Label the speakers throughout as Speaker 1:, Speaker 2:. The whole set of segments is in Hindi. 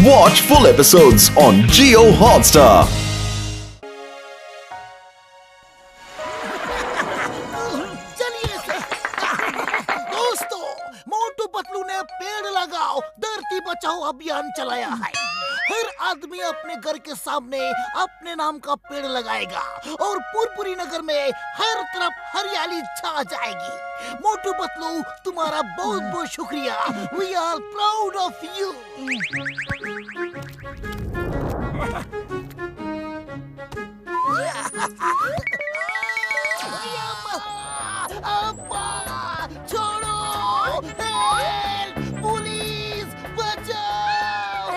Speaker 1: Watch full episodes on Jio Hotstar.
Speaker 2: दोस्तों, मोटू पतलू ने पेड़ लगाओ धरती बचाओ अभियान चलाया है। हर आदमी अपने घर के सामने अपने नाम का पेड़ लगाएगा और पुरपुरी नगर में हर तरफ हरियाली छा जाएगी। मोटू पतलू, तुम्हारा बहुत बहुत शुक्रिया। We are proud of you. छोड़ो, हेल्प, पुलिस, बचाओ।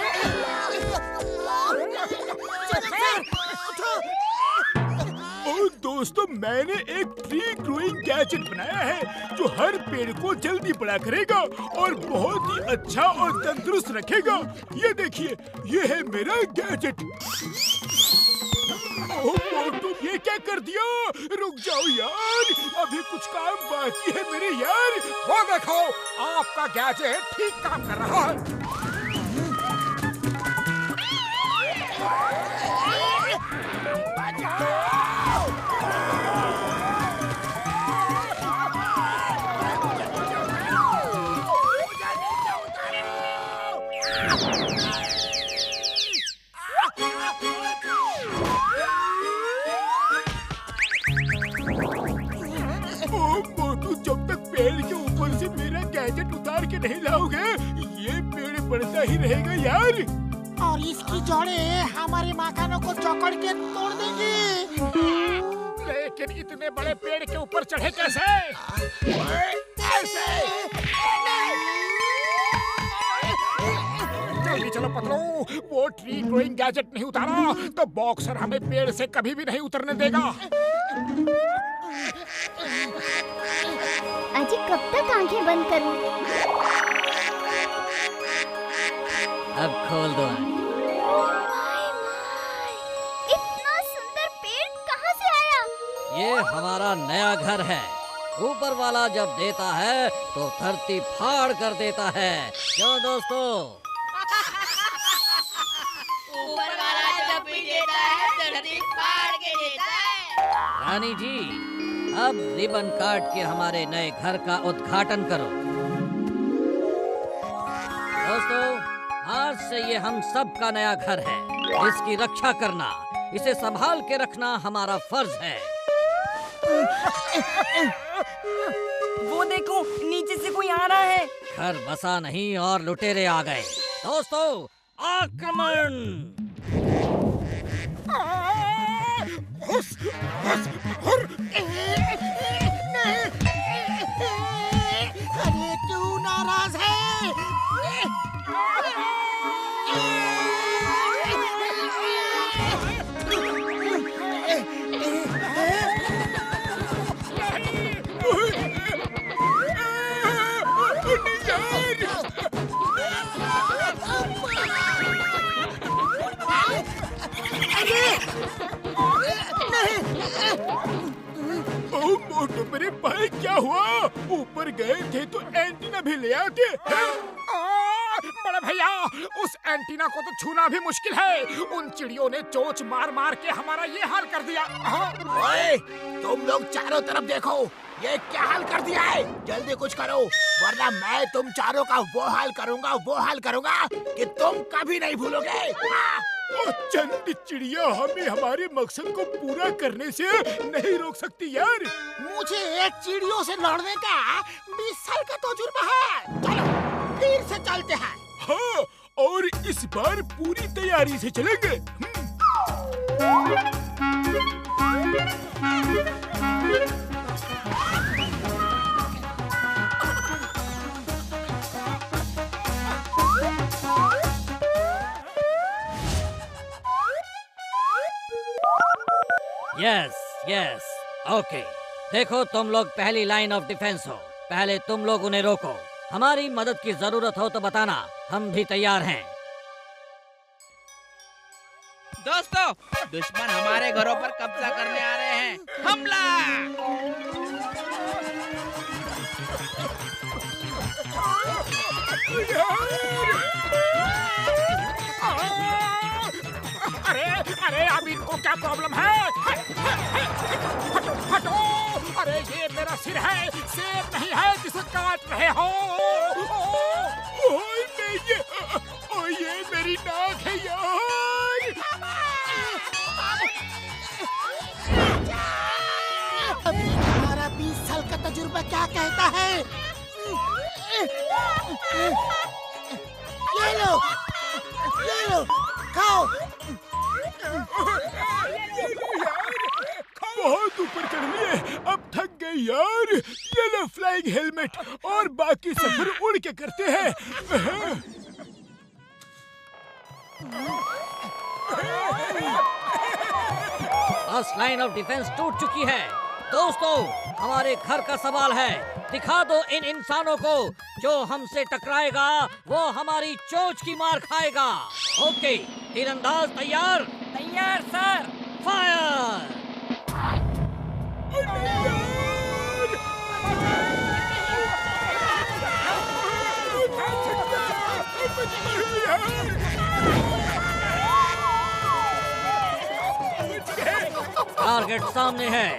Speaker 3: और दोस्तों, मैंने एक ट्री ग्रोइंग गैजेट बनाया है जो हर पेड़ को जल्दी बड़ा करेगा और बहुत ही अच्छा और तंदुरुस्त रखेगा। ये देखिए, ये है मेरा गैजेट। ओह मोटू, ये क्या कर दिया? रुक जाओ यार, अभी कुछ काम बाकी है मेरे यार। वो देखो, आपका गैजेट ठीक काम कर रहा है। मोटू, जब तक पेड़ के ऊपर से मेरा गैजेट उतार के नहीं लाओगे, ये पेड़ बढ़ता ही रहेगा यार।
Speaker 2: और इसकी जड़ें हमारे मकानों को चौकड़ के तोड़ देंगी।
Speaker 3: लेकिन इतने बड़े पेड़ के ऊपर चढ़े कैसे?
Speaker 2: ऐसे।
Speaker 3: जल्दी चलो पतलू, वो ट्री ग्रोइंग गैजेट नहीं उतारा तो बॉक्सर हमें पेड़ से कभी भी नहीं उतरने देगा।
Speaker 4: अजी, कब तक आंखें बंद करूं?
Speaker 5: अब खोल दो।
Speaker 4: इतना सुंदर पेड़ कहाँ से आया?
Speaker 5: ये हमारा नया घर है। ऊपर वाला जब देता है तो धरती फाड़ कर देता है। क्यों दोस्तों?
Speaker 6: ऊपर वाला जब भी देता है धरती फाड़ के देता है।
Speaker 5: रानी जी, अब रिबन काट के हमारे नए घर का उद्घाटन करो। दोस्तों, आज से ये हम सब का नया घर है। इसकी रक्षा करना, इसे संभाल के रखना हमारा फर्ज है।
Speaker 6: वो देखो, नीचे से कोई आ रहा है।
Speaker 5: घर बसा नहीं और लुटेरे आ गए। दोस्तों, आक्रमण!
Speaker 2: अरे तू नाराज है?
Speaker 3: ओह मोटू, मेरे भाई क्या हुआ? ऊपर गए थे तो एंटीना भी ले आते। बड़े भैया, उस एंटीना को तो छूना भी मुश्किल है। उन चिड़ियों ने चोंच मार मार के हमारा ये हाल कर दिया।
Speaker 2: ओए, तुम लोग चारों तरफ देखो, ये क्या हाल कर दिया है। जल्दी कुछ करो, वरना मैं तुम चारों का वो हाल करूंगा कि तुम कभी नहीं भूलोगे।
Speaker 3: और चंद चिड़िया हमें हमारे मकसद को पूरा करने से नहीं रोक सकती यार।
Speaker 2: मुझे चिड़ियों से लड़ने का 20 साल का तजुर्बा है। चलो, फिर से चलते हैं।
Speaker 3: हाँ, और इस बार पूरी तैयारी से चलेंगे।
Speaker 5: Yes yes, okay. देखो, तुम लोग पहली लाइन ऑफ डिफेंस हो। पहले तुम लोग उन्हें रोको। हमारी मदद की जरूरत हो तो बताना, हम भी तैयार हैं।
Speaker 6: दोस्तों, दुश्मन हमारे घरों पर कब्जा करने आ रहे हैं। हमला!
Speaker 3: क्या प्रॉब्लम है? हटो हटो! अरे ये मेरा सिर है, सेब नहीं है जिसे काट रहे हो। ओए ये मेरी नाक है यार।
Speaker 2: हमारा 20 साल का तजुर्बा क्या कहता है? ले लो खाओ।
Speaker 3: बहुत ऊपर चढ़ लिए, अब थक गए यार। ये लो फ्लाइंग हेलमेट और बाकी सफर उड़ के करते हैं।
Speaker 5: फर्स्ट लाइन ऑफ डिफेंस टूट चुकी है। दोस्तों, हमारे घर का सवाल है, दिखा दो इन इंसानों को, जो हमसे टकराएगा वो हमारी चोंच की मार खाएगा। ओके, तीरंदाज तैयार? तैयार सर। फायर! टारगेट सामने है,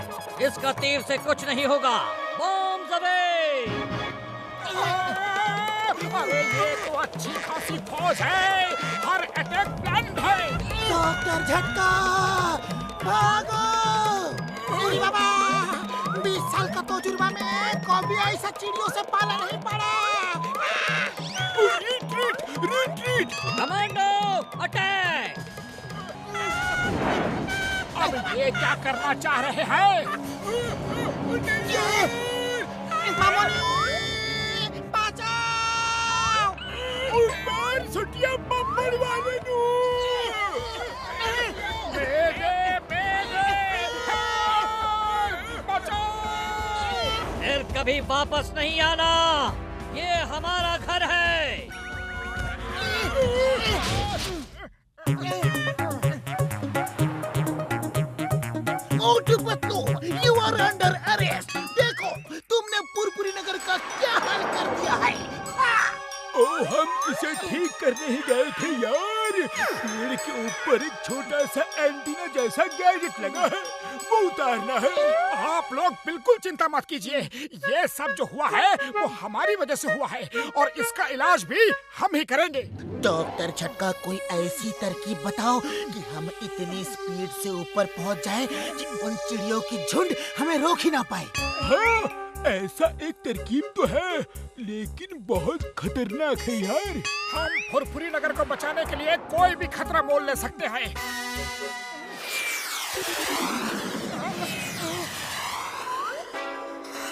Speaker 5: इसका तीर से कुछ नहीं होगा। Bombs away!
Speaker 3: अरे ये तो अच्छी खासी फौज है, हर अटैक प्लान है।
Speaker 2: डॉक्टर झटका, भागो! अरे बाबा, 20 साल का तजुर्बा में कभी ऐसा चिड़ियों से पाला नहीं पड़ा।
Speaker 3: रिट्रीट!
Speaker 5: Commando attack!
Speaker 3: अब ये क्या करना चाह रहे हैं? मार सुटिया बम्बर वाले नू!
Speaker 5: फिर कभी वापस नहीं आना, ये हमारा घर है।
Speaker 2: Motu Patlu, you are under arrest. देखो, तुमने पुरपुरी नगर का क्या हाल कर दिया है।
Speaker 3: ओ, हम इसे ठीक करने ही गए थे यार। पेड़ के ऊपर एक छोटा सा एंटीना जैसा गैजेट लगा है, वो उतारना है। आप लोग बिल्कुल चिंता मत कीजिए, ये सब जो हुआ है वो हमारी वजह से हुआ है और इसका इलाज भी हम ही करेंगे।
Speaker 2: डॉक्टर झटका, कोई ऐसी तरकीब बताओ कि हम इतनी स्पीड से ऊपर पहुंच जाएं कि उन चिड़ियों की झुंड हमें रोक ही ना पाए।
Speaker 3: हाँ, ऐसा एक तरकीब तो है, लेकिन बहुत खतरनाक है यार। हम फुरफुरी नगर को बचाने के लिए कोई भी खतरा मोल ले सकते हैं।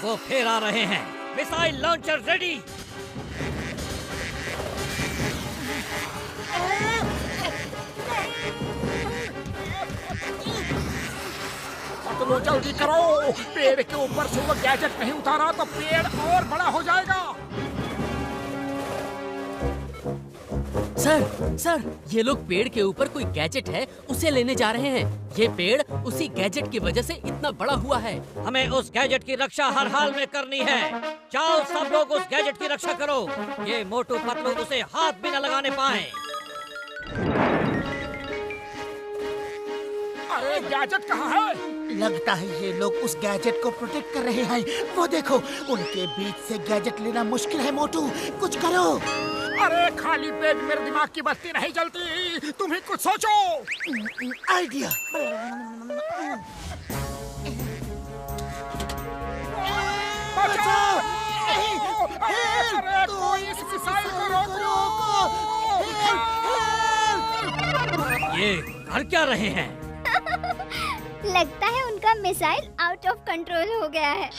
Speaker 5: वो फिर आ रहे हैं। Missile launcher ready.
Speaker 3: तो जल्दी करो, पेड़ के ऊपर से वो गैजेट नहीं उतारा तो पेड़ और बड़ा हो जाएगा।
Speaker 7: सर, ये लोग पेड़ के ऊपर कोई गैजेट है उसे लेने जा रहे हैं। ये पेड़ उसी गैजेट की वजह से इतना बड़ा हुआ है।
Speaker 5: हमें उस गैजेट की रक्षा हर हाल में करनी है। जाओ सब लोग उस गैजेट की रक्षा करो, ये मोटू पतलू उसे हाथ भी न लगाने पाए।
Speaker 3: अरे गैजेट कहाँ है?
Speaker 2: लगता है ये लोग उस गैजेट को प्रोटेक्ट कर रहे हैं। वो देखो, उनके बीच से गैजेट लेना मुश्किल है। मोटू, कुछ करो।
Speaker 3: अरे खाली पेट मेरे दिमाग की बत्ती नहीं जलती, तुम ही कुछ सोचो।
Speaker 2: आइडिया।
Speaker 3: बचाओ! अरे कोई इस मिसाइल को रोको!
Speaker 5: ये कर क्या रहे हैं?
Speaker 4: लगता है उनका मिसाइल आउट ऑफ कंट्रोल हो गया है।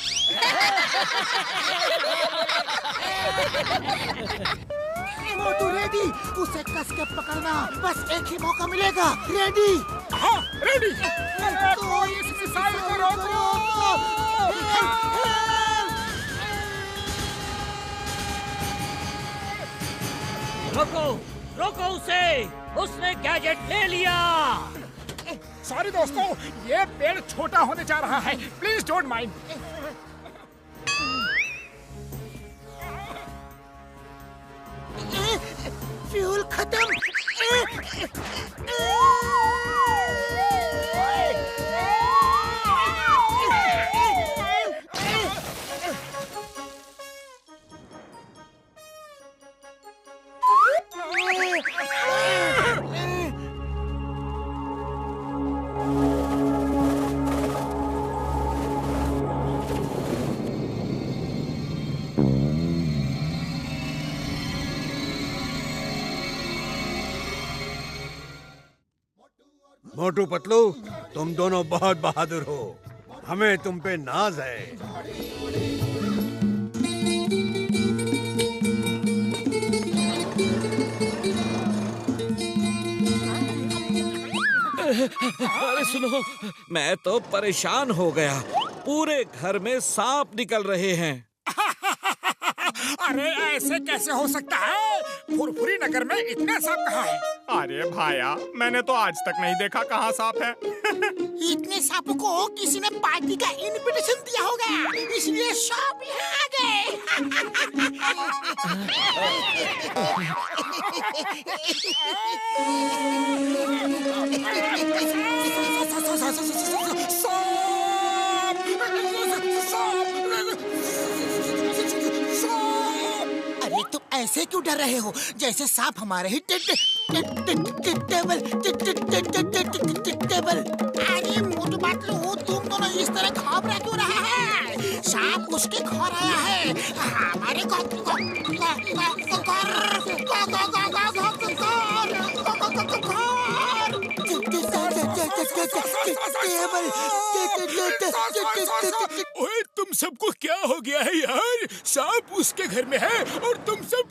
Speaker 2: मोटू रेडी, उसे कस के पकड़ना, बस एक ही मौका मिलेगा। रेडी?
Speaker 3: हाँ, रेडी। अरे कोई इस मिसाइल को रोको!
Speaker 5: रोको, रोको उसे, उसने गैजेट ले लिया।
Speaker 3: सॉरी दोस्तों, ये पेड़ छोटा होने जा रहा है, प्लीज डोंट माइंड।
Speaker 2: फ्यूल खत्म।
Speaker 8: मोटू पतलू, तुम दोनों बहुत बहादुर हो, हमें तुम पे नाज है।
Speaker 9: अरे सुनो, मैं तो परेशान हो गया। पूरे घर में सांप निकल रहे हैं।
Speaker 3: अरे ऐसे कैसे हो सकता है? फुरफुरी नगर में इतने सांप कहाँ हैं?
Speaker 10: अरे भाया, मैंने तो आज तक नहीं देखा कहाँ सांप है।
Speaker 2: इतने सांपों को किसी ने पार्टी का इनविटेशन दिया होगा, इसलिए सांप यहाँ आ गए। अरे तुम ऐसे क्यों डर रहे हो, जैसे सांप हमारे ही टेबल। अरे मोटू पतलू, तुम दोनों इस तरह घबरा क्यों रहे हैं? सांप उसके घर आया है, हमारे
Speaker 3: ओए, तुम सबको क्या हो गया है यार? सांप उसके घर में है और तुम सब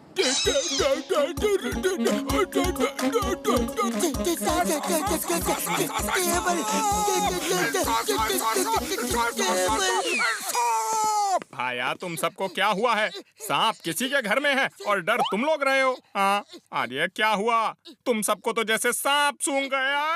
Speaker 10: भाया, तुम सबको क्या हुआ है? सांप किसी के घर में है और डर तुम लोग रहे हो। हाँ, अरे क्या हुआ? तुम सबको तो जैसे सांप सूंघ गया।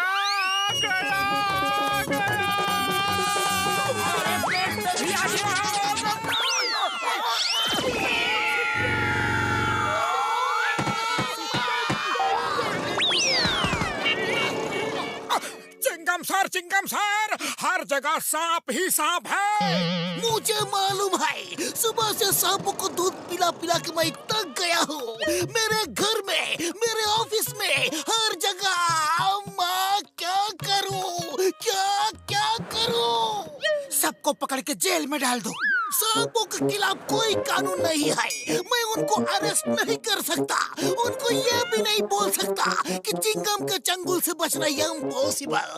Speaker 3: चिंगम सर, हर जगह सांप ही सांप है।
Speaker 2: मुझे मालूम है, सुबह से सांपों को दूध पिला पिला के मैं थक गया हूँ। मेरे घर में, मेरे ऑफिस में, हर जगह। मैं क्या करूँ, क्या करूँ? सबको पकड़ के जेल में डाल दो। सांपों के खिलाफ कोई कानून नहीं है, मैं उनको अरेस्ट नहीं कर सकता। उनको ये भी नहीं बोल सकता कि चिंगम के चंगुल से बचना इम्पॉसिबल।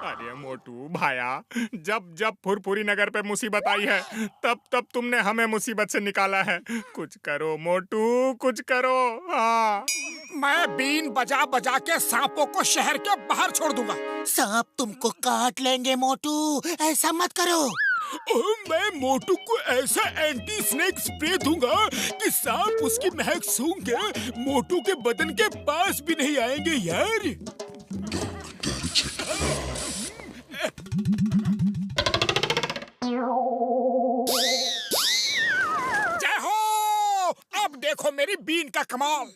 Speaker 10: अरे मोटू भाया, जब फुरफुरी नगर पे मुसीबत आई है, तब तुमने हमें मुसीबत से निकाला है। कुछ करो मोटू, कुछ करो। हाँ,
Speaker 3: मैं बीन बजा बजा के सांपों को शहर के बाहर छोड़ दूंगा।
Speaker 2: सांप तुमको काट लेंगे मोटू, ऐसा मत करो।
Speaker 3: मैं मोटू को ऐसा एंटी स्नेक स्प्रे दूंगा कि सांप उसकी महक सूंघ के मोटू के बदन के पास भी नहीं आएंगे यार। जय हो! अब देखो मेरी बीन का कमाल।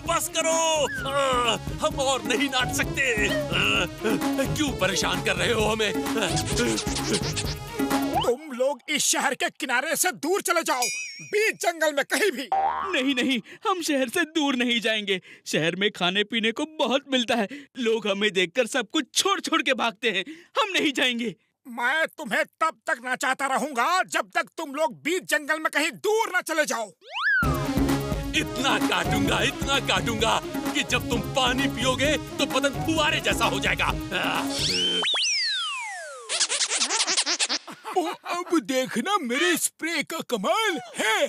Speaker 11: बस करो, हम और नहीं नाच सकते। क्यों परेशान कर रहे हो हमें?
Speaker 3: तुम लोग इस शहर के किनारे से दूर चले जाओ, बीच जंगल में कहीं भी।
Speaker 12: नहीं, हम शहर से दूर नहीं जाएंगे। शहर में खाने पीने को बहुत मिलता है। लोग हमें देखकर सब कुछ छोड़ छोड़ के भागते हैं। हम नहीं जाएंगे।
Speaker 3: मैं तुम्हें तब तक नचाता रहूंगा जब तक तुम लोग बीच जंगल में कहीं दूर न चले जाओ।
Speaker 11: इतना काटूंगा कि जब तुम पानी पियोगे तो बदन फुवारे जैसा हो जाएगा।
Speaker 3: अब देखना मेरे स्प्रे का कमाल है।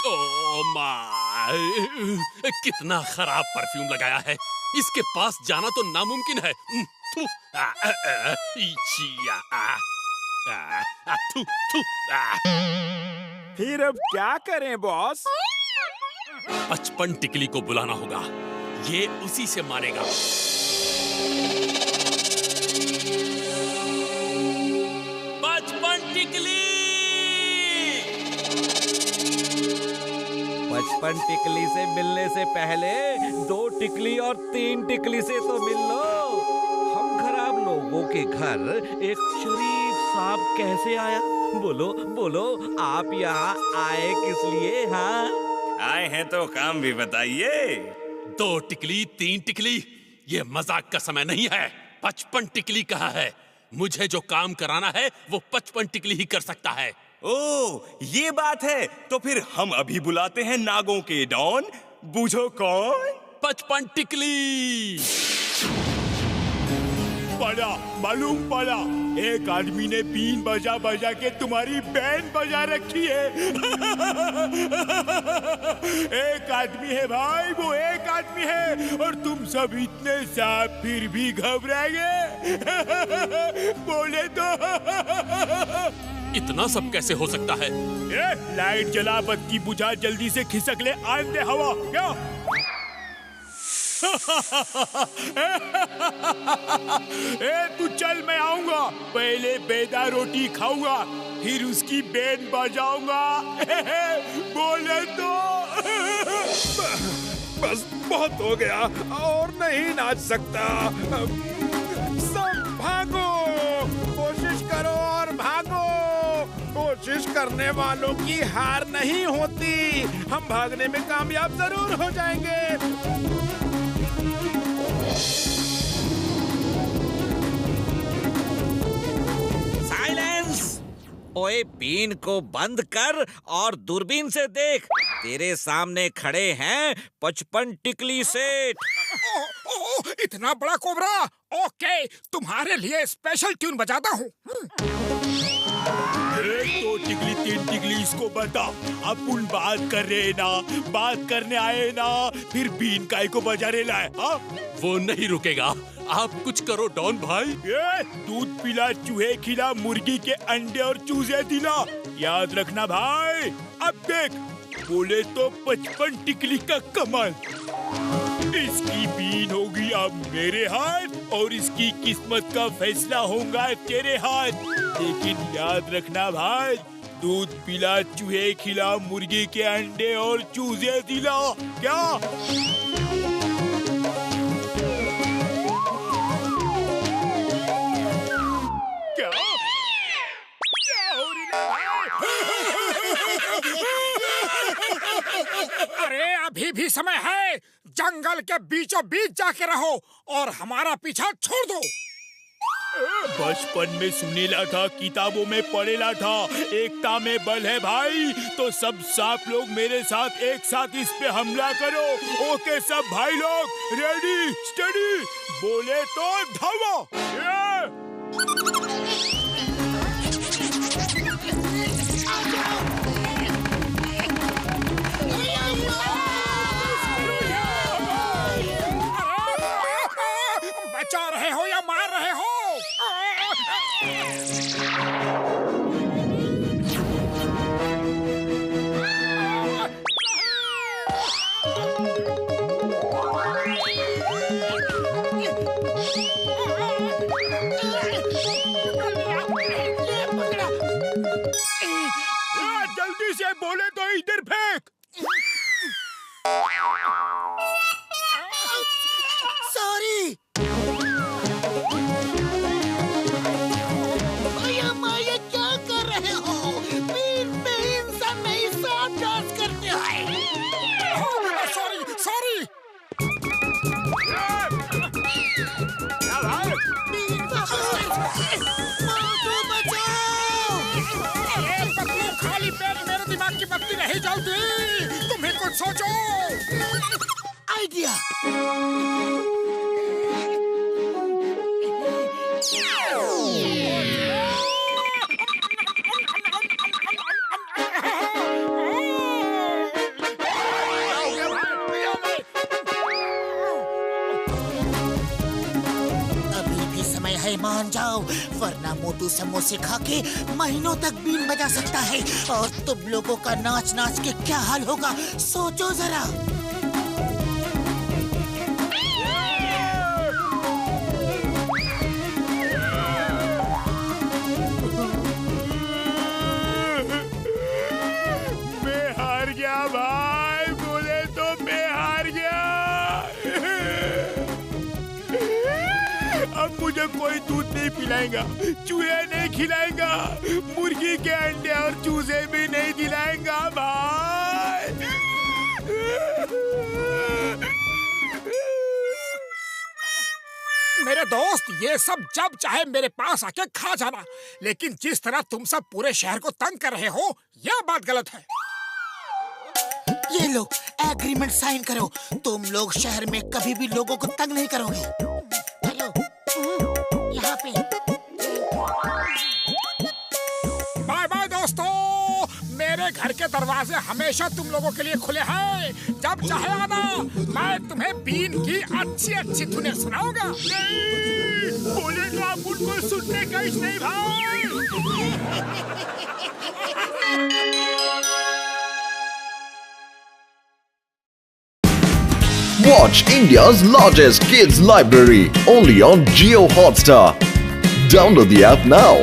Speaker 11: ओह माय, कितना खराब परफ्यूम लगाया है। इसके पास जाना तो नामुमकिन है।
Speaker 10: फिर अब क्या करें बॉस?
Speaker 11: 55 टिकली को बुलाना होगा, ये उसी से मारेगा। 55 टिकली।
Speaker 9: 55 टिकली से मिलने से पहले 2 टिकली और 3 टिकली से तो मिल लो। हम खराब लोगों के घर एक शरीफ सांप कैसे आया? बोलो बोलो, आप यहाँ आए किस लिए? हाँ,
Speaker 13: आए हैं तो काम भी बताइए।
Speaker 11: 2 टिकली 3 टिकली, ये मजाक का समय नहीं है। 55 टिकली कहा है। मुझे जो काम कराना है वो 55 टिकली ही कर सकता है।
Speaker 13: ओ, ये बात है। तो फिर हम अभी बुलाते हैं नागों के डॉन। बूझो कौन?
Speaker 11: 55 टिकली।
Speaker 3: पड़ा, मालूम पड़ा, एक आदमी ने बीन बजा बजा के तुम्हारी बैंड बजा रखी है। एक आदमी है भाई, वो एक आदमी है, और तुम सब इतने सांप फिर भी घबराएंगे। बोले तो
Speaker 11: इतना सब कैसे हो सकता है?
Speaker 3: लाइट जला, बत्ती बुझा, जल्दी से खिसक ले, आन दे हवा। क्या? तू चल, मैं आऊंगा। पहले बेदा रोटी खाऊंगा, फिर उसकी बैंड बजाऊंगा। बोले तो
Speaker 9: बस बहुत हो गया, और नहीं नाच सकता। सब भागो, कोशिश करो और भागो। कोशिश करने वालों की हार नहीं होती। हम भागने में कामयाब जरूर हो जाएंगे। साइलेंस! ओए, बीन को बंद कर और दूरबीन से देख। तेरे सामने खड़े हैं 55 टिकली सेठ।
Speaker 3: इतना बड़ा कोबरा? ओके, तुम्हारे लिए स्पेशल ट्यून बजाता हूँ। 1 2 टिकली 3 टिकली, इसको बता। अपन बात कर रहे ना, बात करने आए ना, फिर बीन काय को बजा रहे लाए?
Speaker 11: वो नहीं रुकेगा। आप कुछ करो डॉन भाई।
Speaker 3: दूध पिला, चूहे खिला, मुर्गी के अंडे और चूजे दिला। याद रखना भाई। अब देख, बोले तो 55 टिकली का कमाल। इसकी बीन होगी अब मेरे हाथ, और इसकी किस्मत का फैसला होगा तेरे हाथ। लेकिन याद रखना भाई, दूध पिला, चूहे खिला, मुर्गी के अंडे और चूजे दिला। क्या? क्या? क्या हो रही है? अरे अभी भी समय है। जंगल के बीचों बीच जाके रहो और हमारा पीछा छोड़ दो। बचपन में सुनेला था, किताबों में पढ़ेला था, एकता में बल है भाई। तो सब सांप लोग मेरे साथ एक साथ इस पे हमला करो। ओके सब भाई लोग, रेडी स्टडी, बोले तो धावो। बचा रहे हो या मार रहे हो? जल्दी से बोले तो इधर फेंक। सॉरी। माया क्या कर रहे हो? बीन पे इंसान नहीं, सांप डांस करते हैं। Sorry sorry. खाली पेट मेरे दिमाग की बत्ती नहीं जलती। तुम्हें कुछ सोचो। आइडिया। मान जाओ, वरना मोटू समोसे खा के महीनों तक बीन बजा सकता है। और तुम लोगों का नाच नाच के क्या हाल होगा, सोचो जरा। मैं हार गया भाई, बोले तो मैं हार गया। अब मुझे कोई दूध नहीं पिलाएगा, चूहे नहीं खिलाएगा, मुर्गी के अंडे और चूजे भी नहीं दिलाएगा भाई। मेरे दोस्त, ये सब जब चाहे मेरे पास आके खा जाना, लेकिन जिस तरह तुम सब पूरे शहर को तंग कर रहे हो, यह बात गलत है।
Speaker 2: ये लो, एग्रीमेंट साइन करो। तुम लोग शहर में कभी भी लोगों को तंग नहीं करोगे। हेलो, यहाँ पे।
Speaker 3: बाय बाय दोस्तों, मेरे घर के दरवाजे हमेशा तुम लोगों के लिए खुले हैं। जब चाहे आना, मैं तुम्हें बीन की अच्छी अच्छी धुनें सुनाऊंगा। नहीं, बोलेगा आप उनको सुनने का इश नहीं भाई।
Speaker 1: Watch India's largest kids library only on Jio Hotstar. Download the app now.